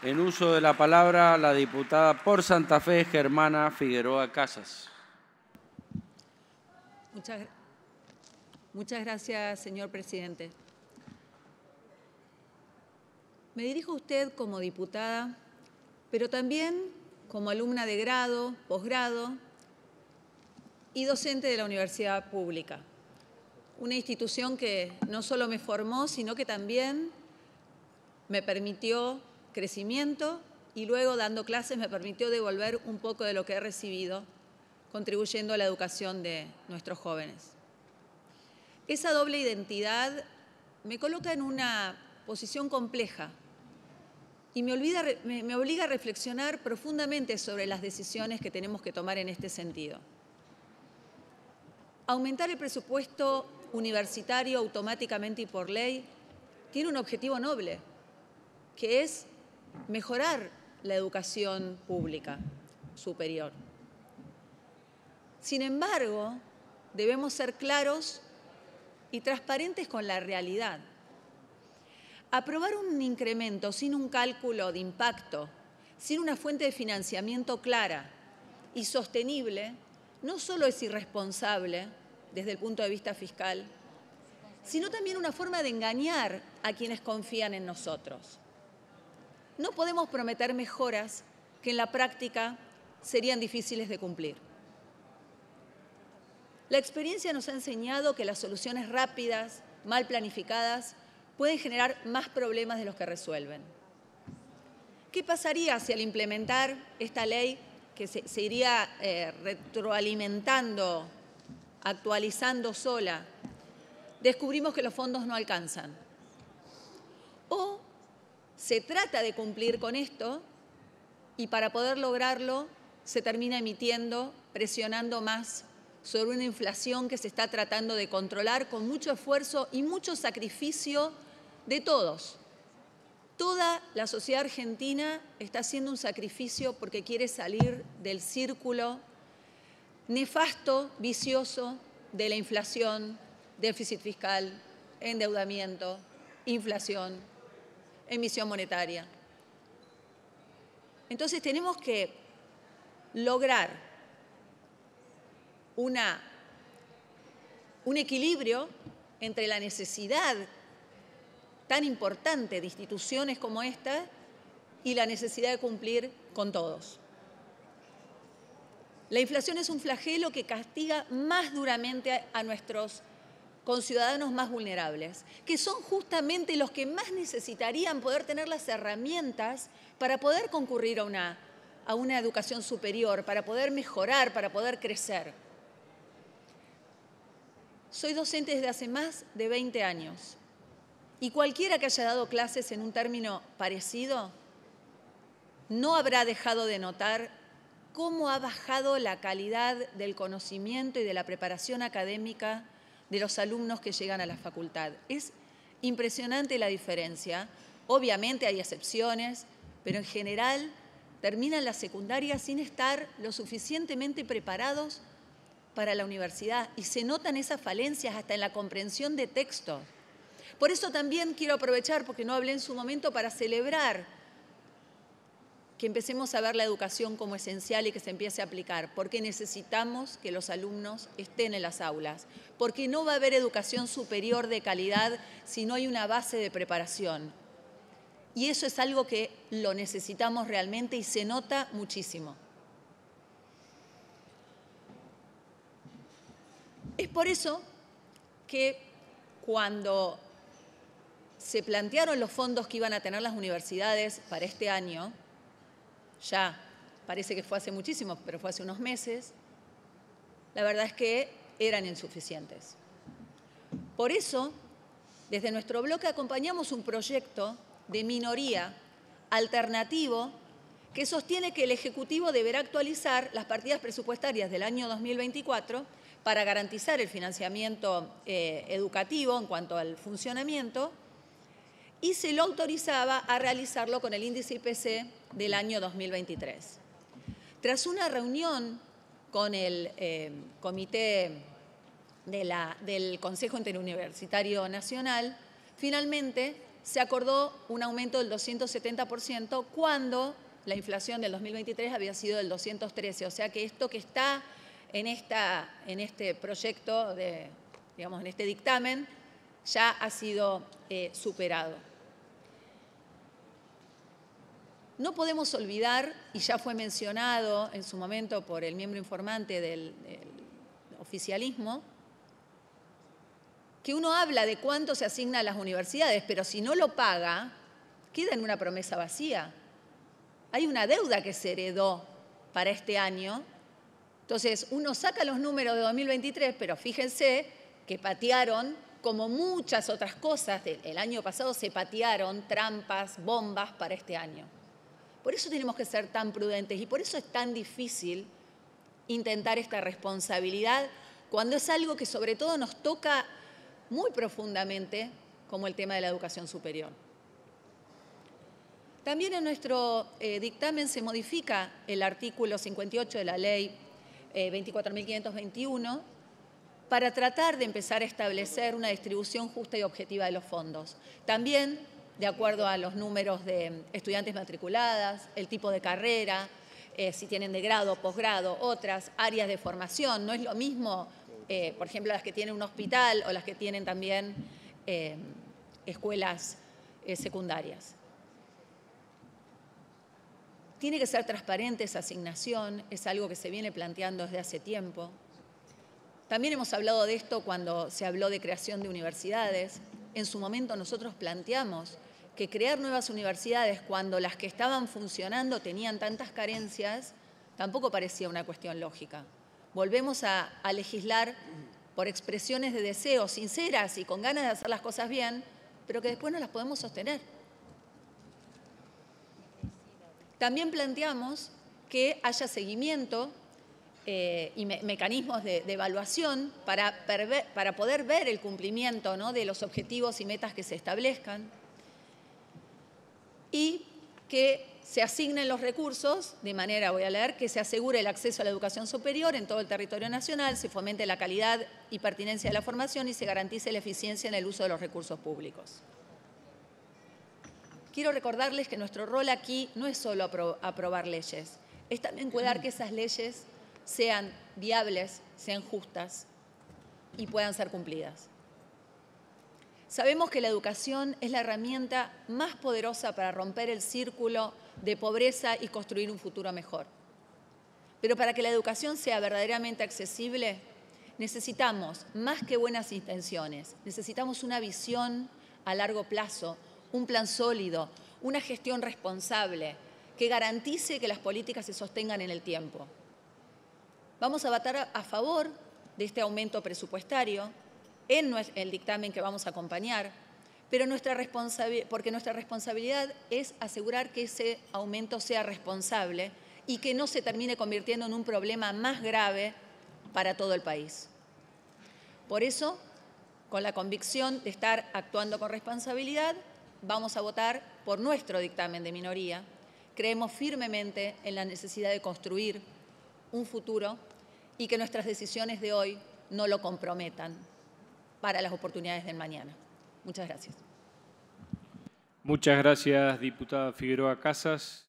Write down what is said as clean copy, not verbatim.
En uso de la palabra, la diputada por Santa Fe, Germana Figueroa Casas. Muchas gracias, señor presidente. Me dirijo a usted como diputada, pero también como alumna de grado, posgrado y docente de la Universidad Pública, una institución que no solo me formó, sino que también me permitió crecimiento y luego, dando clases, me permitió devolver un poco de lo que he recibido, contribuyendo a la educación de nuestros jóvenes. Esa doble identidad me coloca en una posición compleja y me obliga a reflexionar profundamente sobre las decisiones que tenemos que tomar en este sentido. Aumentar el presupuesto universitario automáticamente y por ley tiene un objetivo noble, que es mejorar la educación pública superior. Sin embargo, debemos ser claros y transparentes con la realidad. Aprobar un incremento sin un cálculo de impacto, sin una fuente de financiamiento clara y sostenible, no solo es irresponsable desde el punto de vista fiscal, sino también una forma de engañar a quienes confían en nosotros. No podemos prometer mejoras que en la práctica serían difíciles de cumplir. La experiencia nos ha enseñado que las soluciones rápidas, mal planificadas, pueden generar más problemas de los que resuelven. ¿Qué pasaría si al implementar esta ley, que se iría retroalimentando, actualizando sola, descubrimos que los fondos no alcanzan? O se trata de cumplir con esto y para poder lograrlo se termina emitiendo, presionando más sobre una inflación que se está tratando de controlar con mucho esfuerzo y mucho sacrificio de todos. Toda la sociedad argentina está haciendo un sacrificio porque quiere salir del círculo nefasto, vicioso de la inflación, déficit fiscal, endeudamiento, inflación, emisión monetaria. Entonces tenemos que lograr un equilibrio entre la necesidad tan importante de instituciones como esta y la necesidad de cumplir con todos. La inflación es un flagelo que castiga más duramente a nuestros conciudadanos más vulnerables, que son justamente los que más necesitarían poder tener las herramientas para poder concurrir a una educación superior, para poder mejorar, para poder crecer. Soy docente desde hace más de 20 años y cualquiera que haya dado clases en un término parecido no habrá dejado de notar cómo ha bajado la calidad del conocimiento y de la preparación académica de los alumnos que llegan a la facultad. Es impresionante la diferencia. Obviamente hay excepciones, pero en general terminan la secundaria sin estar lo suficientemente preparados para la universidad y se notan esas falencias hasta en la comprensión de textos. Por eso también quiero aprovechar, porque no hablé en su momento, para celebrar que empecemos a ver la educación como esencial y que se empiece a aplicar, porque necesitamos que los alumnos estén en las aulas, porque no va a haber educación superior de calidad si no hay una base de preparación. Y eso es algo que lo necesitamos realmente y se nota muchísimo. Es por eso que cuando se plantearon los fondos que iban a tener las universidades para este año, ya parece que fue hace muchísimo, pero fue hace unos meses, la verdad es que eran insuficientes. Por eso, desde nuestro bloque acompañamos un proyecto de minoría alternativo que sostiene que el Ejecutivo deberá actualizar las partidas presupuestarias del año 2024 para garantizar el financiamiento educativo en cuanto al funcionamiento, y se lo autorizaba a realizarlo con el índice IPC del año 2023. Tras una reunión con el comité del Consejo Interuniversitario Nacional, finalmente se acordó un aumento del 270% cuando la inflación del 2023 había sido del 213%. O sea que esto que está en este proyecto, digamos, en este dictamen, ya ha sido superado. No podemos olvidar, y ya fue mencionado en su momento por el miembro informante del oficialismo, que uno habla de cuánto se asigna a las universidades, pero si no lo paga, queda en una promesa vacía. Hay una deuda que se heredó para este año. Entonces, uno saca los números de 2023, pero fíjense que patearon, como muchas otras cosas del año pasado, se patearon trampas, bombas para este año. Por eso tenemos que ser tan prudentes y por eso es tan difícil intentar esta responsabilidad cuando es algo que sobre todo nos toca muy profundamente, como el tema de la educación superior. También en nuestro dictamen se modifica el artículo 58 de la ley 24.521 para tratar de empezar a establecer una distribución justa y objetiva de los fondos. También de acuerdo a los números de estudiantes matriculadas, el tipo de carrera, si tienen de grado, posgrado, otras áreas de formación. No es lo mismo, por ejemplo, las que tienen un hospital o las que tienen también escuelas secundarias. Tiene que ser transparente esa asignación, es algo que se viene planteando desde hace tiempo. También hemos hablado de esto cuando se habló de creación de universidades. En su momento nosotros planteamos que crear nuevas universidades cuando las que estaban funcionando tenían tantas carencias, tampoco parecía una cuestión lógica. Volvemos a legislar por expresiones de deseo sinceras y con ganas de hacer las cosas bien, pero que después no las podemos sostener. También planteamos que haya seguimiento y mecanismos de evaluación para poder ver el cumplimiento, ¿no?, de los objetivos y metas que se establezcan y que se asignen los recursos de manera, voy a leer, que se asegure el acceso a la educación superior en todo el territorio nacional, se fomente la calidad y pertinencia de la formación y se garantice la eficiencia en el uso de los recursos públicos. Quiero recordarles que nuestro rol aquí no es solo aprobar leyes, es también cuidar que esas leyes sean viables, sean justas y puedan ser cumplidas. Sabemos que la educación es la herramienta más poderosa para romper el círculo de pobreza y construir un futuro mejor. Pero para que la educación sea verdaderamente accesible, necesitamos más que buenas intenciones, necesitamos una visión a largo plazo, un plan sólido, una gestión responsable que garantice que las políticas se sostengan en el tiempo. Vamos a votar a favor de este aumento presupuestario en el dictamen que vamos a acompañar, pero porque nuestra responsabilidad es asegurar que ese aumento sea responsable y que no se termine convirtiendo en un problema más grave para todo el país. Por eso, con la convicción de estar actuando con responsabilidad, vamos a votar por nuestro dictamen de minoría. Creemos firmemente en la necesidad de construir un futuro y que nuestras decisiones de hoy no lo comprometan para las oportunidades del mañana. Muchas gracias. Muchas gracias, diputada Figueroa Casas.